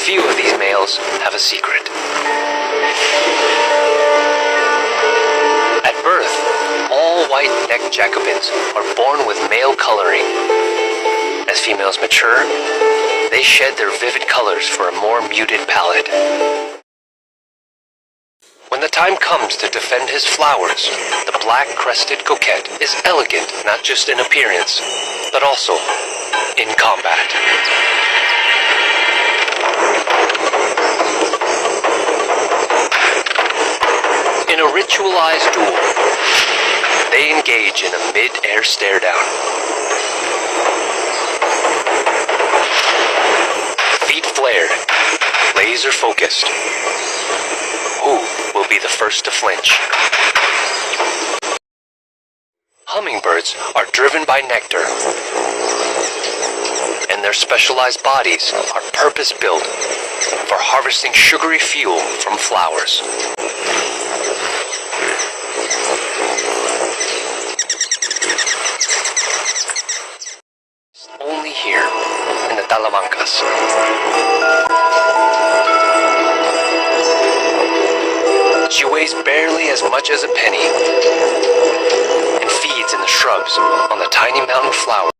few of these males have a secret. At birth, all white-necked Jacobins are born with male coloring. As females mature, they shed their vivid colors for a more muted palette. When the time comes to defend his flowers, the black-crested coquette is elegant not just in appearance, but also in combat. In a ritualized duel, they engage in a mid-air stare-down. Feet flared, laser-focused. Who will be the first to flinch? Hummingbirds are driven by nectar, and their specialized bodies are purpose-built for harvesting sugary fuel from flowers. Only here in the Talamancas. She weighs barely as much as a penny and feeds in the shrubs on the tiny mountain flower.